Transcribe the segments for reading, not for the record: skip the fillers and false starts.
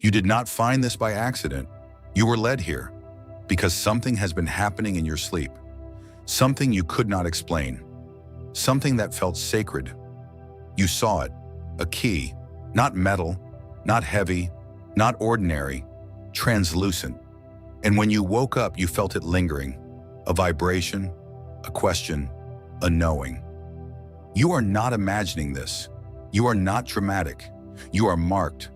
You did not find this by accident. You were led here because something has been happening in your sleep. Something you could not explain. Something that felt sacred. You saw it, a key, not metal, not heavy, not ordinary, translucent. And when you woke up, you felt it lingering, a vibration, a question, a knowing. You are not imagining this. You are not dramatic. You are marked.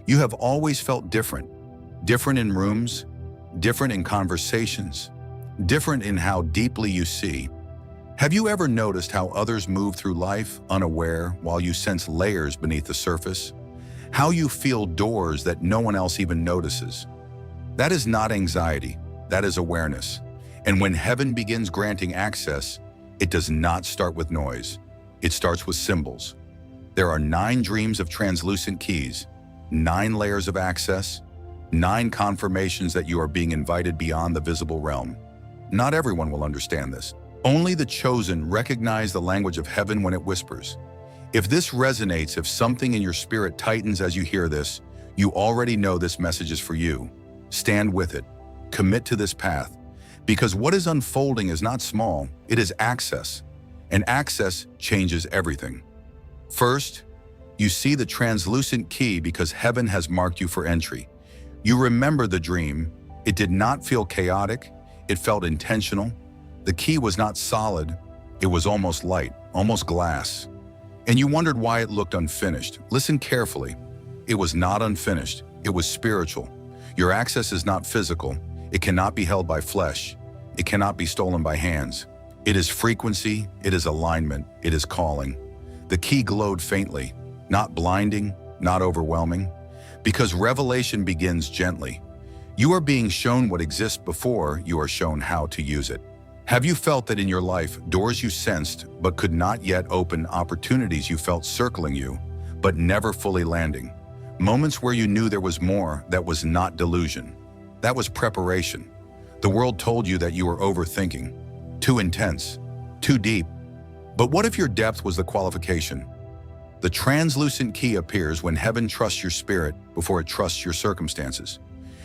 You have always felt different. Different in rooms, different in conversations, different in how deeply you see. Have you ever noticed how others move through life unaware while you sense layers beneath the surface? How you feel doors that no one else even notices? That is not anxiety, that is awareness. And when heaven begins granting access, it does not start with noise. It starts with symbols. There are 9 dreams of translucent keys, 9 layers of access, 9 confirmations that you are being invited beyond the visible realm. Not everyone will understand this. Only the chosen recognize the language of heaven when it whispers. If this resonates, if something in your spirit tightens as you hear this, you already know this message is for you. Stand with it. Commit to this path. Because what is unfolding is not small, it is access. And access changes everything. First, you see the translucent key because heaven has marked you for entry. You remember the dream. It did not feel chaotic. It felt intentional. The key was not solid. It was almost light, almost glass. And you wondered why it looked unfinished. Listen carefully. It was not unfinished. It was spiritual. Your access is not physical. It cannot be held by flesh. It cannot be stolen by hands. It is frequency. It is alignment. It is calling. The key glowed faintly, not blinding, not overwhelming, because revelation begins gently. You are being shown what exists before you are shown how to use it. Have you felt that in your life, doors you sensed but could not yet open, opportunities you felt circling you, but never fully landing? Moments where you knew there was more, that was not delusion. That was preparation. The world told you that you were overthinking, too intense, too deep. But what if your depth was the qualification? The translucent key appears when heaven trusts your spirit before it trusts your circumstances.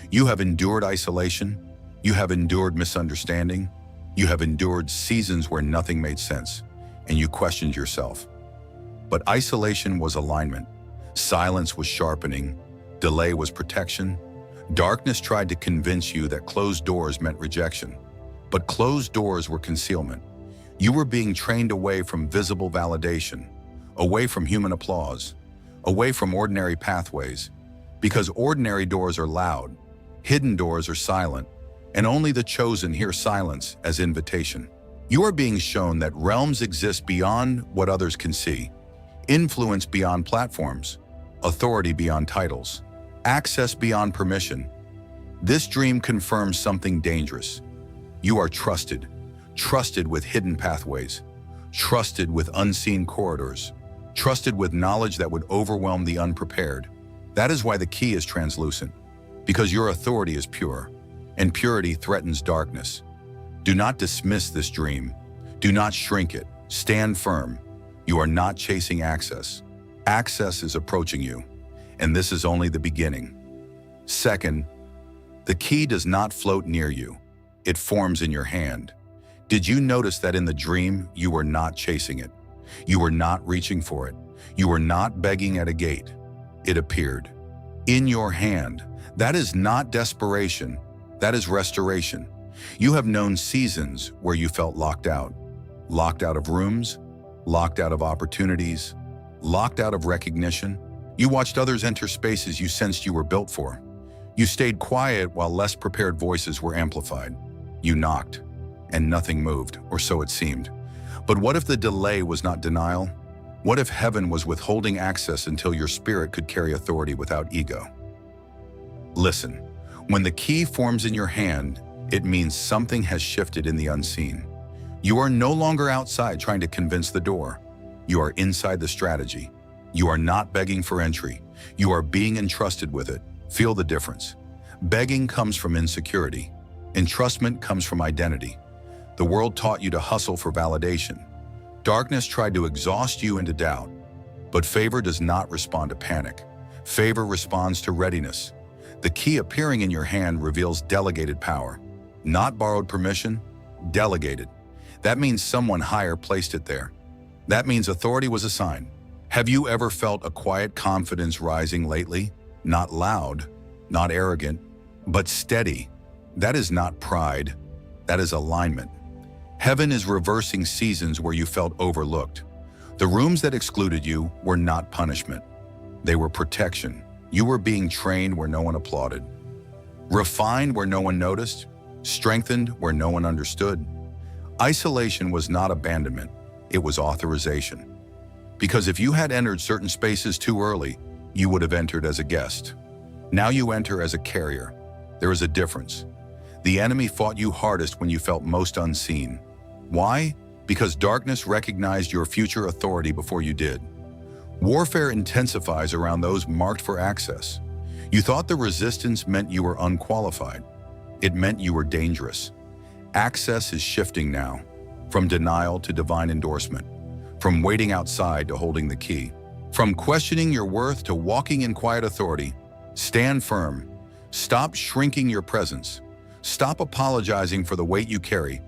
You have endured isolation. You have endured misunderstanding. You have endured seasons where nothing made sense, and you questioned yourself. But isolation was alignment. Silence was sharpening. Delay was protection. Darkness tried to convince you that closed doors meant rejection. But closed doors were concealment. You were being trained away from visible validation, away from human applause, away from ordinary pathways, because ordinary doors are loud, hidden doors are silent, and only the chosen hear silence as invitation. You are being shown that realms exist beyond what others can see, influence beyond platforms, authority beyond titles, access beyond permission. This dream confirms something dangerous. You are trusted, trusted with hidden pathways, trusted with unseen corridors, trusted with knowledge that would overwhelm the unprepared. That is why the key is translucent, because your authority is pure. And purity threatens darkness. Do not dismiss this dream. Do not shrink it. Stand firm. You are not chasing access. Access is approaching you, and this is only the beginning. Second, the key does not float near you. It forms in your hand. Did you notice that in the dream, you were not chasing it? You were not reaching for it. You were not begging at a gate. It appeared. In your hand. That is not desperation. That is restoration. You have known seasons where you felt locked out of rooms, locked out of opportunities, locked out of recognition. You watched others enter spaces you sensed you were built for. You stayed quiet while less prepared voices were amplified. You knocked, and nothing moved, or so it seemed. But what if the delay was not denial? What if heaven was withholding access until your spirit could carry authority without ego? Listen. When the key forms in your hand, it means something has shifted in the unseen. You are no longer outside trying to convince the door. You are inside the strategy. You are not begging for entry. You are being entrusted with it. Feel the difference. Begging comes from insecurity. Entrustment comes from identity. The world taught you to hustle for validation. Darkness tried to exhaust you into doubt. But favor does not respond to panic. Favor responds to readiness. The key appearing in your hand reveals delegated power. Not borrowed permission, delegated. That means someone higher placed it there. That means authority was assigned. Have you ever felt a quiet confidence rising lately? Not loud, not arrogant, but steady. That is not pride, that is alignment. Heaven is reversing seasons where you felt overlooked. The rooms that excluded you were not punishment. They were protection. You were being trained where no one applauded. Refined where no one noticed. Strengthened where no one understood. Isolation was not abandonment, it was authorization. Because if you had entered certain spaces too early, you would have entered as a guest. Now you enter as a carrier. There is a difference. The enemy fought you hardest when you felt most unseen. Why? Because darkness recognized your future authority before you did. Warfare intensifies around those marked for access. You thought the resistance meant you were unqualified. It meant you were dangerous. Access is shifting now, from denial to divine endorsement, from waiting outside to holding the key, from questioning your worth to walking in quiet authority. Stand firm. Stop shrinking your presence. Stop apologizing for the weight you carry.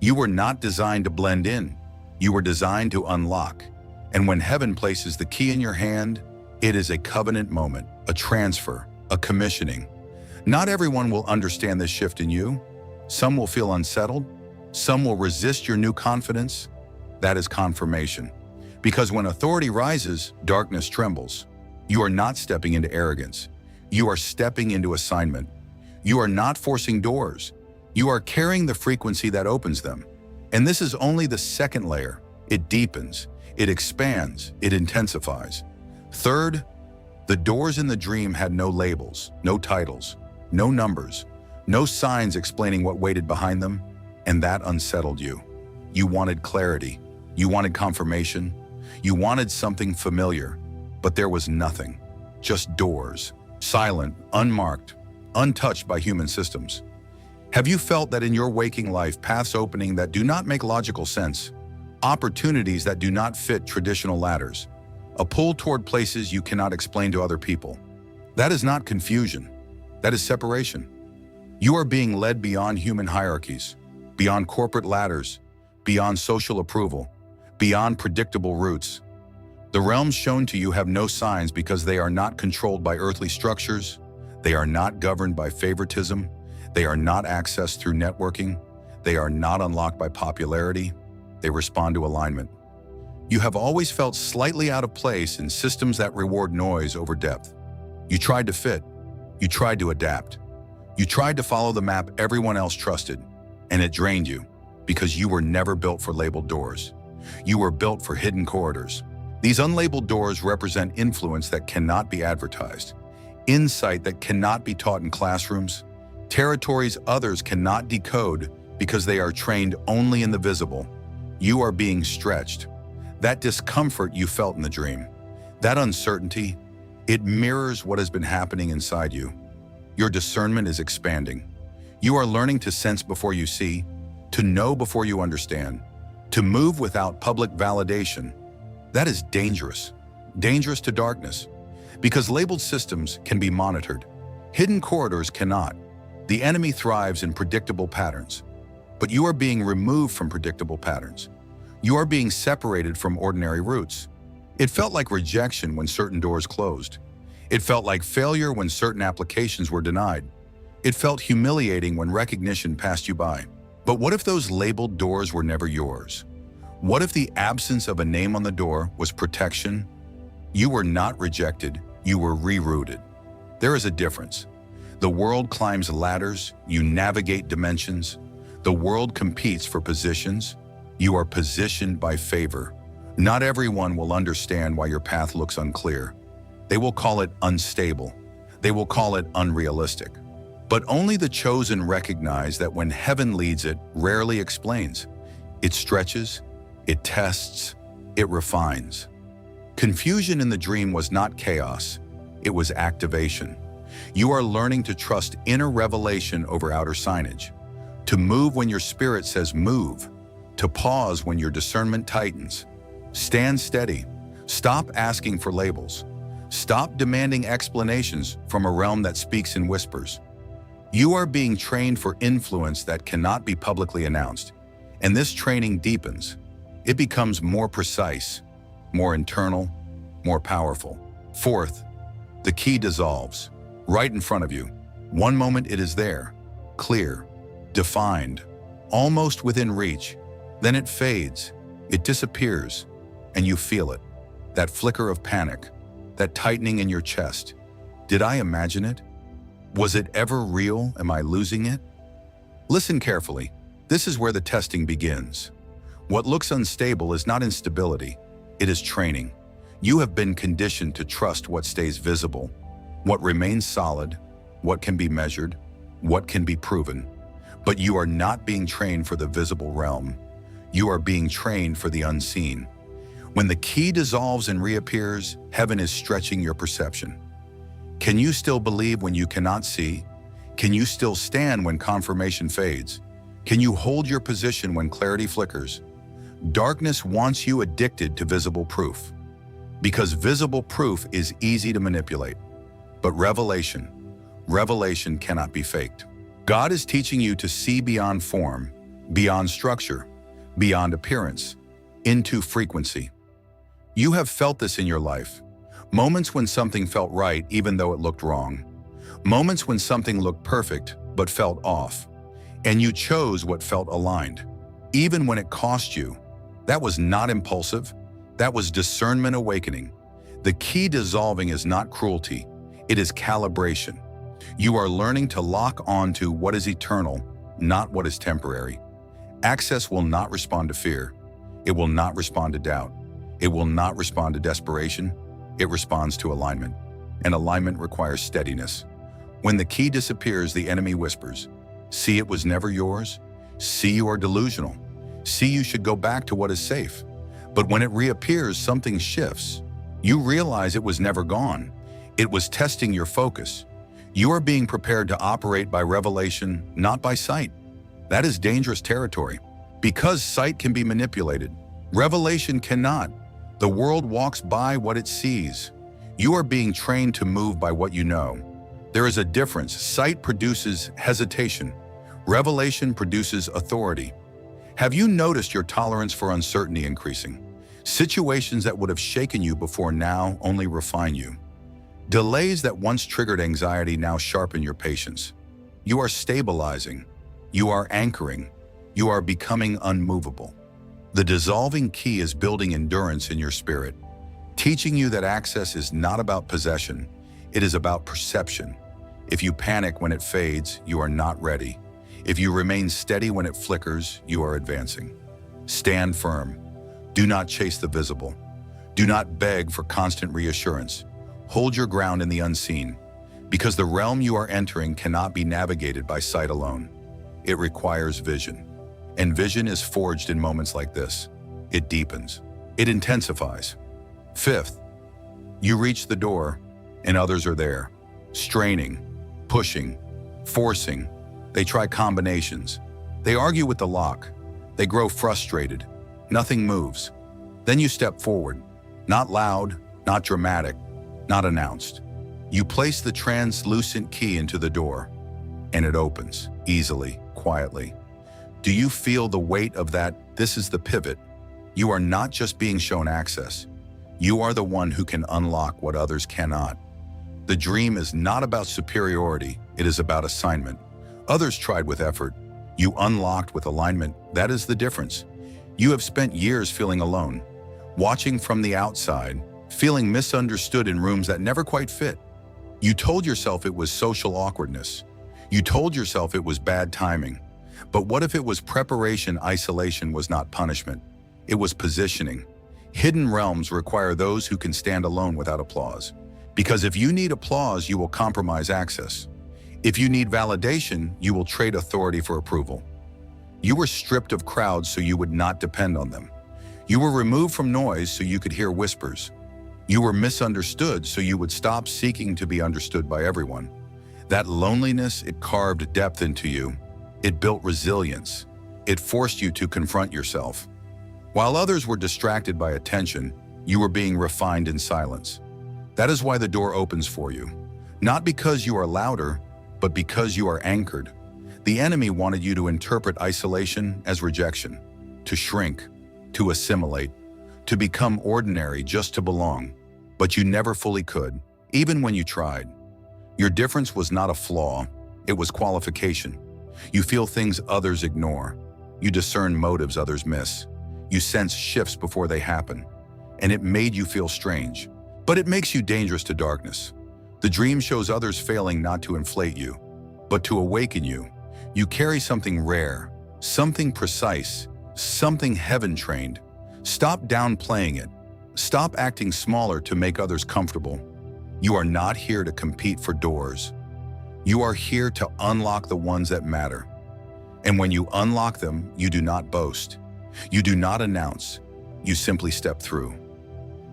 You were not designed to blend in. You were designed to unlock. And when heaven places the key in your hand, it is a covenant moment, a transfer, a commissioning. Not everyone will understand this shift in you. Some will feel unsettled. Some will resist your new confidence. That is confirmation. Because when authority rises, darkness trembles. You are not stepping into arrogance. You are stepping into assignment. You are not forcing doors. You are carrying the frequency that opens them. And this is only the second layer. It deepens, it expands, it intensifies. Third, the doors in the dream had no labels, no titles, no numbers, no signs explaining what waited behind them, and that unsettled you. You wanted clarity. You wanted confirmation. You wanted something familiar, but there was nothing. Just doors, silent, unmarked, untouched by human systems. Have you felt that in your waking life, paths opening that do not make logical sense, opportunities that do not fit traditional ladders, a pull toward places you cannot explain to other people? That is not confusion. That is separation. You are being led beyond human hierarchies, beyond corporate ladders, beyond social approval, beyond predictable routes. The realms shown to you have no signs because they are not controlled by earthly structures. They are not governed by favoritism. They are not accessed through networking. They are not unlocked by popularity. They respond to alignment. You have always felt slightly out of place in systems that reward noise over depth. You tried to fit. You tried to adapt. You tried to follow the map everyone else trusted, and it drained you because you were never built for labeled doors. You were built for hidden corridors. These unlabeled doors represent influence that cannot be advertised, insight that cannot be taught in classrooms, territories others cannot decode because they are trained only in the visible. You are being stretched. That discomfort you felt in the dream, that uncertainty, it mirrors what has been happening inside you. Your discernment is expanding. You are learning to sense before you see, to know before you understand, to move without public validation. That is dangerous. Dangerous to darkness. Because labeled systems can be monitored. Hidden corridors cannot. The enemy thrives in predictable patterns. But you are being removed from predictable patterns. You are being separated from ordinary routes. It felt like rejection when certain doors closed. It felt like failure when certain applications were denied. It felt humiliating when recognition passed you by. But what if those labeled doors were never yours? What if the absence of a name on the door was protection? You were not rejected, you were rerouted. There is a difference. The world climbs ladders, you navigate dimensions. The world competes for positions. You are positioned by favor. Not everyone will understand why your path looks unclear. They will call it unstable. They will call it unrealistic. But only the chosen recognize that when heaven leads, it rarely explains. It stretches, it tests, it refines. Confusion in the dream was not chaos, it was activation. You are learning to trust inner revelation over outer signage, to move when your spirit says move, to pause when your discernment tightens. Stand steady. Stop asking for labels. Stop demanding explanations from a realm that speaks in whispers. You are being trained for influence that cannot be publicly announced, and this training deepens. It becomes more precise, more internal, more powerful. Fourth, the key dissolves, right in front of you. One moment it is there, clear, defined, almost within reach. Then it fades, it disappears, and you feel it. That flicker of panic, that tightening in your chest. Did I imagine it? Was it ever real? Am I losing it? Listen carefully. This is where the testing begins. What looks unstable is not instability, it is training. You have been conditioned to trust what stays visible, what remains solid, what can be measured, what can be proven. But you are not being trained for the visible realm. You are being trained for the unseen. When the key dissolves and reappears, heaven is stretching your perception. Can you still believe when you cannot see? Can you still stand when confirmation fades? Can you hold your position when clarity flickers? Darkness wants you addicted to visible proof, because visible proof is easy to manipulate. But revelation cannot be faked. God is teaching you to see beyond form, beyond structure, beyond appearance, into frequency. You have felt this in your life. Moments when something felt right even though it looked wrong. Moments when something looked perfect but felt off. And you chose what felt aligned, even when it cost you. That was not impulsive. That was discernment awakening. The key dissolving is not cruelty. It is calibration. You are learning to lock on to what is eternal, not what is temporary. Access will not respond to fear. It will not respond to doubt. It will not respond to desperation. It responds to alignment. And alignment requires steadiness. When the key disappears, the enemy whispers, "See, it was never yours. See, you are delusional. See, you should go back to what is safe." But when it reappears, something shifts. You realize it was never gone. It was testing your focus. You are being prepared to operate by revelation, not by sight. That is dangerous territory. Because sight can be manipulated, revelation cannot. The world walks by what it sees. You are being trained to move by what you know. There is a difference. Sight produces hesitation. Revelation produces authority. Have you noticed your tolerance for uncertainty increasing? Situations that would have shaken you before now only refine you. Delays that once triggered anxiety now sharpen your patience. You are stabilizing. You are anchoring. You are becoming unmovable. The dissolving key is building endurance in your spirit, teaching you that access is not about possession, it is about perception. If you panic when it fades, you are not ready. If you remain steady when it flickers, you are advancing. Stand firm. Do not chase the visible. Do not beg for constant reassurance. Hold your ground in the unseen, because the realm you are entering cannot be navigated by sight alone. It requires vision. And vision is forged in moments like this. It deepens. It intensifies. Fifth, you reach the door and others are there, straining, pushing, forcing. They try combinations. They argue with the lock. They grow frustrated. Nothing moves. Then you step forward, not loud, not dramatic, not announced. You place the translucent key into the door, and it opens, easily, quietly. Do you feel the weight of that? This is the pivot. You are not just being shown access. You are the one who can unlock what others cannot. The dream is not about superiority, it is about assignment. Others tried with effort. You unlocked with alignment. That is the difference. You have spent years feeling alone, watching from the outside, feeling misunderstood in rooms that never quite fit. You told yourself it was social awkwardness. You told yourself it was bad timing. But what if it was preparation? Isolation was not punishment. It was positioning. Hidden realms require those who can stand alone without applause. Because if you need applause, you will compromise access. If you need validation, you will trade authority for approval. You were stripped of crowds so you would not depend on them. You were removed from noise so you could hear whispers. You were misunderstood so you would stop seeking to be understood by everyone. That loneliness, it carved depth into you. It built resilience. It forced you to confront yourself. While others were distracted by attention, you were being refined in silence. That is why the door opens for you. Not because you are louder, but because you are anchored. The enemy wanted you to interpret isolation as rejection, to shrink, to assimilate, to become ordinary just to belong. But you never fully could, even when you tried. Your difference was not a flaw, it was qualification. You feel things others ignore. You discern motives others miss. You sense shifts before they happen. And it made you feel strange. But it makes you dangerous to darkness. The dream shows others failing not to inflate you, but to awaken you. You carry something rare, something precise, something heaven-trained. Stop downplaying it. Stop acting smaller to make others comfortable. You are not here to compete for doors. You are here to unlock the ones that matter. And when you unlock them, you do not boast. You do not announce. You simply step through.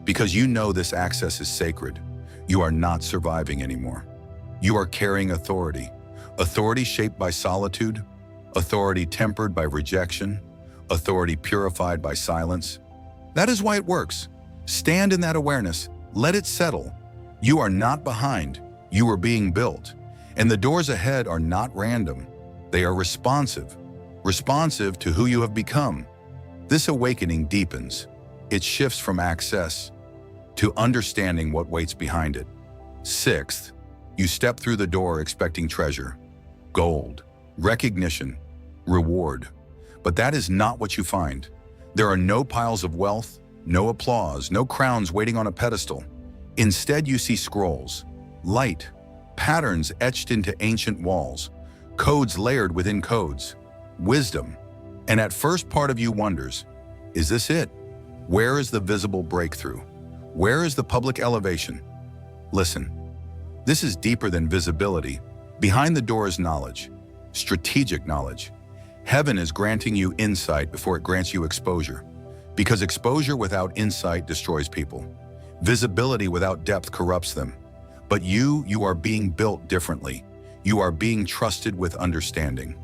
Because you know this access is sacred. You are not surviving anymore. You are carrying authority. Authority shaped by solitude, authority tempered by rejection, authority purified by silence. That is why it works. Stand in that awareness. Let it settle. You are not behind. You are being built. And the doors ahead are not random. They are responsive. Responsive to who you have become. This awakening deepens. It shifts from access to understanding what waits behind it. Sixth, you step through the door expecting treasure, gold, recognition, reward. But that is not what you find. There are no piles of wealth, no applause, no crowns waiting on a pedestal. Instead, you see scrolls, light, patterns etched into ancient walls, codes layered within codes, wisdom. And at first, part of you wonders, is this it? Where is the visible breakthrough? Where is the public elevation? Listen, this is deeper than visibility. Behind the door is knowledge, strategic knowledge. Heaven is granting you insight before it grants you exposure, because exposure without insight destroys people. Visibility without depth corrupts them. But you are being built differently. You are being trusted with understanding.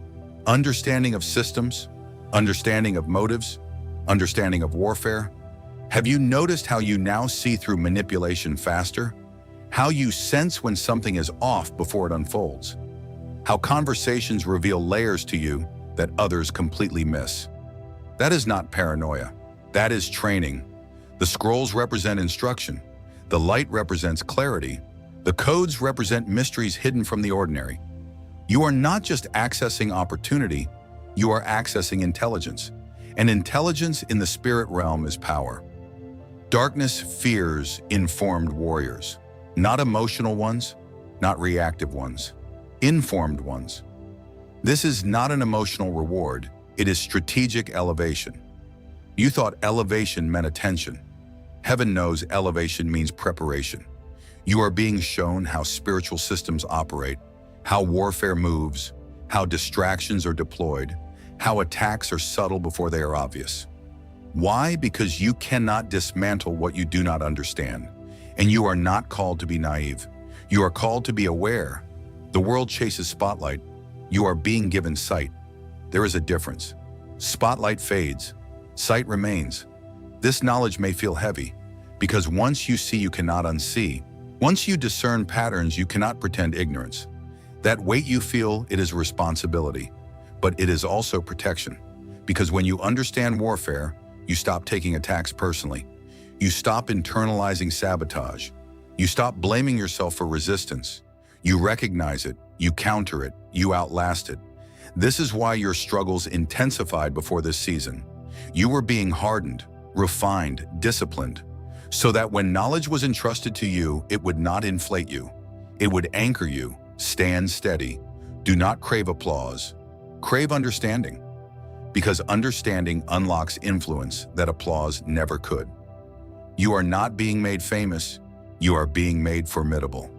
Understanding of systems, understanding of motives, understanding of warfare. Have you noticed how you now see through manipulation faster? How you sense when something is off before it unfolds? How conversations reveal layers to you that others completely miss? That is not paranoia. That is training. The scrolls represent instruction. The light represents clarity. The codes represent mysteries hidden from the ordinary. You are not just accessing opportunity, you are accessing intelligence. And intelligence in the spirit realm is power. Darkness fears informed warriors, not emotional ones, not reactive ones, informed ones. This is not an emotional reward, it is strategic elevation. You thought elevation meant attention. Heaven knows elevation means preparation. You are being shown how spiritual systems operate, how warfare moves, how distractions are deployed, how attacks are subtle before they are obvious. Why? Because you cannot dismantle what you do not understand. And you are not called to be naive. You are called to be aware. The world chases spotlight. You are being given sight. There is a difference. Spotlight fades. Sight remains. This knowledge may feel heavy, because once you see, you cannot unsee. Once you discern patterns, you cannot pretend ignorance. That weight you feel, it is responsibility, but it is also protection. Because when you understand warfare, you stop taking attacks personally. You stop internalizing sabotage. You stop blaming yourself for resistance. You recognize it, you counter it, you outlast it. This is why your struggles intensified before this season. You were being hardened, refined, disciplined, so that when knowledge was entrusted to you, it would not inflate you. It would anchor you. Stand steady. Do not crave applause. Crave understanding. Because understanding unlocks influence that applause never could. You are not being made famous. You are being made formidable.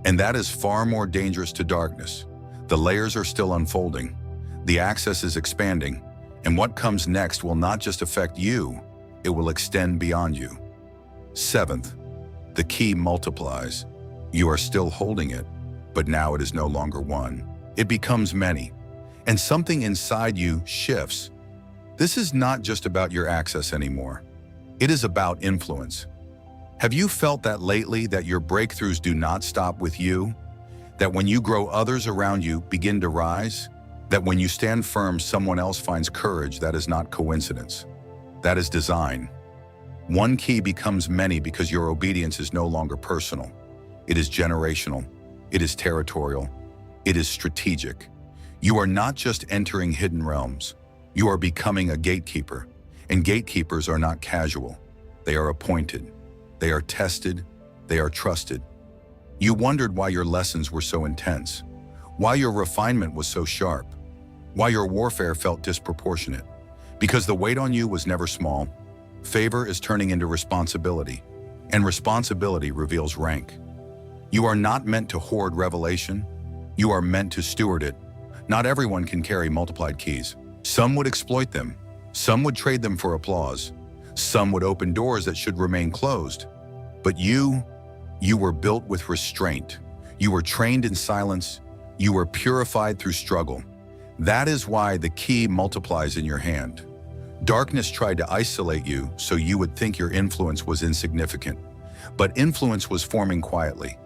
And that is far more dangerous to darkness. The layers are still unfolding. The access is expanding. And what comes next will not just affect you, it will extend beyond you. Seventh, the key multiplies. You are still holding it, but now it is no longer one. It becomes many, and something inside you shifts. This is not just about your access anymore. It is about influence. Have you felt that lately, that your breakthroughs do not stop with you? That when you grow, others around you begin to rise? That when you stand firm, someone else finds courage? That is not coincidence. That is design. One key becomes many because your obedience is no longer personal. It is generational. It is territorial. It is strategic. You are not just entering hidden realms. You are becoming a gatekeeper. And gatekeepers are not casual. They are appointed. They are tested. They are trusted. You wondered why your lessons were so intense, why your refinement was so sharp, why your warfare felt disproportionate. Because the weight on you was never small. Favor is turning into responsibility, and responsibility reveals rank. You are not meant to hoard revelation. You are meant to steward it. Not everyone can carry multiplied keys. Some would exploit them. Some would trade them for applause. Some would open doors that should remain closed. But you were built with restraint. You were trained in silence. You were purified through struggle. That is why the key multiplies in your hand. Darkness tried to isolate you so you would think your influence was insignificant. But influence was forming quietly,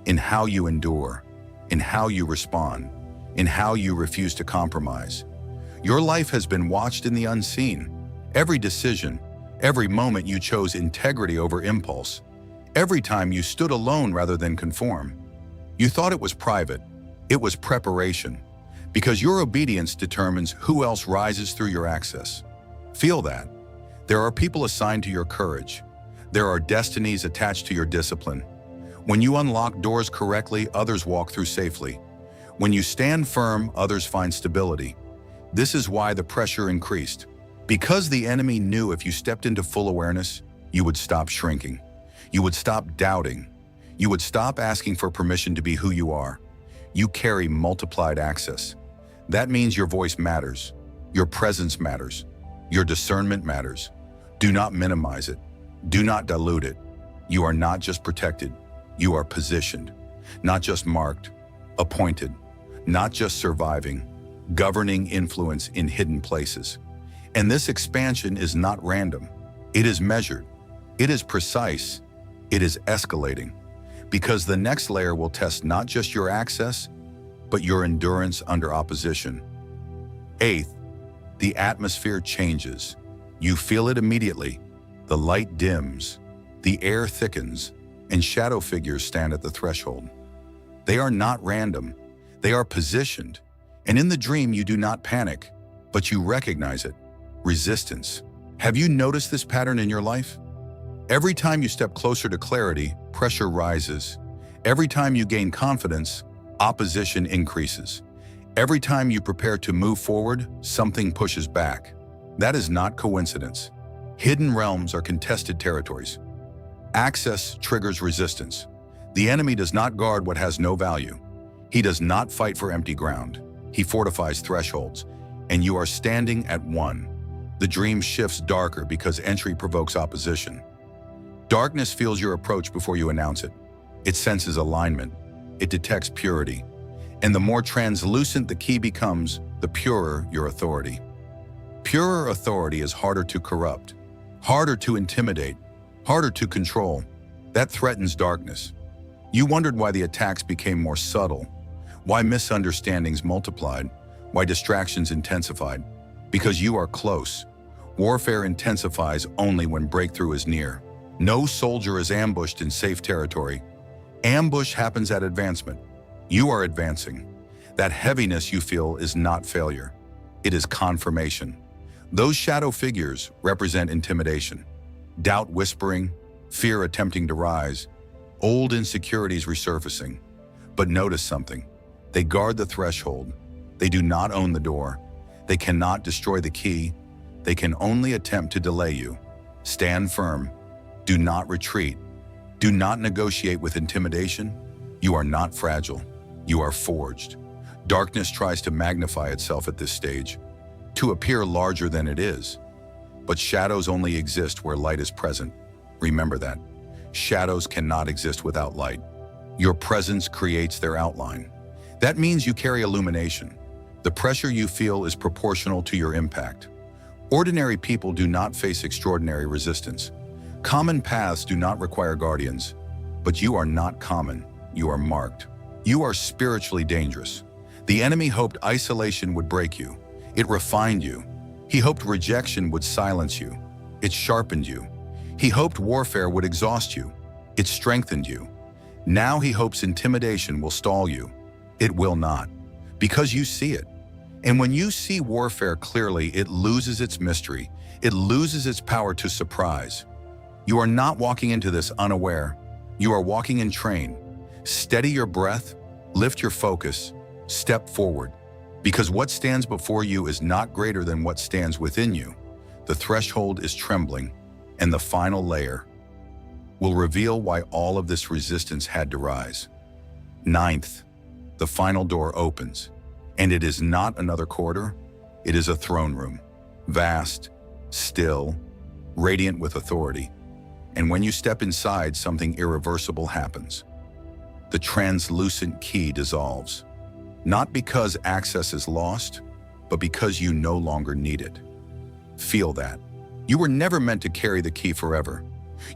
in how you endure, in how you respond, in how you refuse to compromise. Your life has been watched in the unseen. Every decision, every moment you chose integrity over impulse. Every time you stood alone rather than conform. You thought it was private. It was preparation. Because your obedience determines who else rises through your access. Feel that. There are people assigned to your courage. There are destinies attached to your discipline. When you unlock doors correctly, others walk through safely. When you stand firm, others find stability. This is why the pressure increased. Because the enemy knew if you stepped into full awareness, you would stop shrinking. You would stop doubting. You would stop asking for permission to be who you are. You carry multiplied access. That means your voice matters. Your presence matters. Your discernment matters. Do not minimize it. Do not dilute it. You are not just protected. You are positioned. Not just marked. Appointed. Not just surviving. Governing influence in hidden places. And this expansion is not random. It is measured. It is precise. It is escalating. Because the next layer will test not just your access, but your endurance under opposition. Eighth, the atmosphere changes. You feel it immediately. The light dims, the air thickens, and shadow figures stand at the threshold. They are not random. They are positioned. And in the dream, you do not panic, but you recognize it. Resistance. Have you noticed this pattern in your life? Every time you step closer to clarity, pressure rises. Every time you gain confidence, opposition increases. Every time you prepare to move forward, something pushes back. That is not coincidence. Hidden realms are contested territories. Access triggers resistance. The enemy does not guard what has no value. He does not fight for empty ground. He fortifies thresholds, and you are standing at one. The dream shifts darker because entry provokes opposition. Darkness feels your approach before you announce it. It senses alignment. It detects purity. And the more translucent the key becomes, the purer your authority. Purer authority is harder to corrupt, harder to intimidate, harder to control. That threatens darkness. You wondered why the attacks became more subtle, why misunderstandings multiplied, why distractions intensified. Because you are close. Warfare intensifies only when breakthrough is near. No soldier is ambushed in safe territory. Ambush happens at advancement. You are advancing. That heaviness you feel is not failure. It is confirmation. Those shadow figures represent intimidation, doubt whispering, fear attempting to rise, old insecurities resurfacing. But notice something. They guard the threshold. They do not own the door. They cannot destroy the key. They can only attempt to delay you. Stand firm. Do not retreat. Do not negotiate with intimidation. You are not fragile. You are forged. Darkness tries to magnify itself at this stage, to appear larger than it is. But shadows only exist where light is present. Remember that. Shadows cannot exist without light. Your presence creates their outline. That means you carry illumination. The pressure you feel is proportional to your impact. Ordinary people do not face extraordinary resistance. Common paths do not require guardians, but you are not common. You are marked. You are spiritually dangerous. The enemy hoped isolation would break you. It refined you. He hoped rejection would silence you. It sharpened you. He hoped warfare would exhaust you. It strengthened you. Now he hopes intimidation will stall you. It will not, because you see it. And when you see warfare clearly, it loses its mystery. It loses its power to surprise. You are not walking into this unaware. You are walking in train. Steady your breath, lift your focus, step forward. Because what stands before you is not greater than what stands within you. The threshold is trembling, and the final layer will reveal why all of this resistance had to rise. Ninth, the final door opens, and it is not another corridor, it is a throne room. Vast, still, radiant with authority. And when you step inside, something irreversible happens. The translucent key dissolves. Not because access is lost, but because you no longer need it. Feel that. You were never meant to carry the key forever.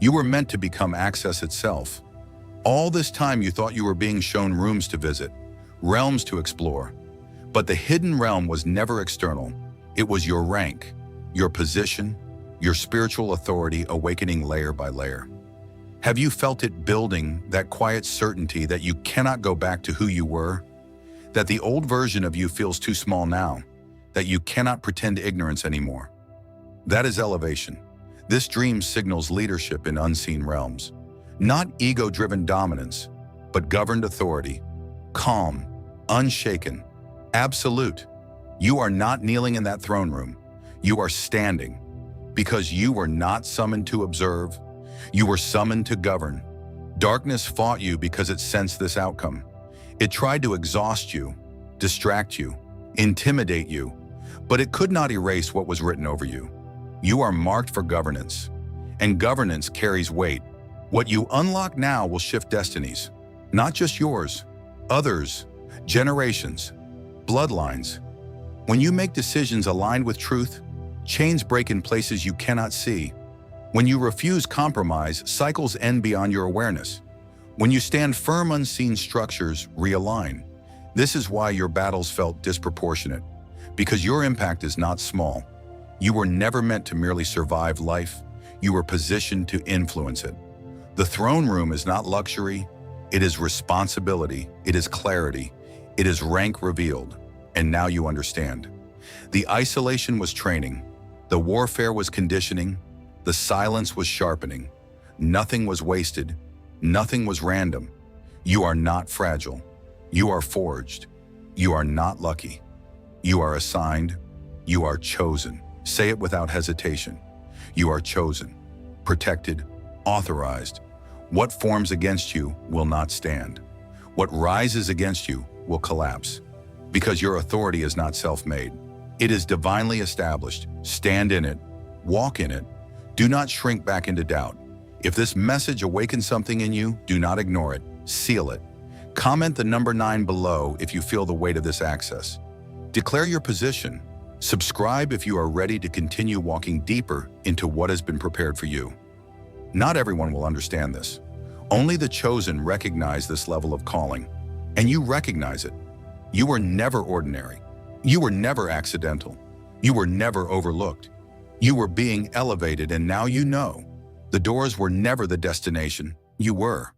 You were meant to become access itself. All this time you thought you were being shown rooms to visit, realms to explore. But the hidden realm was never external. It was your rank, your position, your spiritual authority awakening layer by layer. Have you felt it building, that quiet certainty that you cannot go back to who you were? That the old version of you feels too small now, that you cannot pretend ignorance anymore? That is elevation. This dream signals leadership in unseen realms. Not ego-driven dominance, but governed authority. Calm, unshaken, absolute. You are not kneeling in that throne room. You are standing. Because you were not summoned to observe. You were summoned to govern. Darkness fought you because it sensed this outcome. It tried to exhaust you, distract you, intimidate you, but it could not erase what was written over you. You are marked for governance, and governance carries weight. What you unlock now will shift destinies, not just yours, others, generations, bloodlines. When you make decisions aligned with truth, chains break in places you cannot see. When you refuse compromise, cycles end beyond your awareness. When you stand firm, unseen structures realign. This is why your battles felt disproportionate, because your impact is not small. You were never meant to merely survive life. You were positioned to influence it. The throne room is not luxury. It is responsibility. It is clarity. It is rank revealed. And now you understand. The isolation was training. The warfare was conditioning. The silence was sharpening. Nothing was wasted. Nothing was random. You are not fragile. You are forged. You are not lucky. You are assigned. You are chosen. Say it without hesitation. You are chosen, protected, authorized. What forms against you will not stand. What rises against you will collapse. Because your authority is not self-made. It is divinely established. Stand in it. Walk in it. Do not shrink back into doubt. If this message awakens something in you, do not ignore it. Seal it. Comment the number 9 below if you feel the weight of this access. Declare your position. Subscribe if you are ready to continue walking deeper into what has been prepared for you. Not everyone will understand this. Only the chosen recognize this level of calling, and you recognize it. You were never ordinary. You were never accidental. You were never overlooked. You were being elevated, and now you know. The doors were never the destination. You were.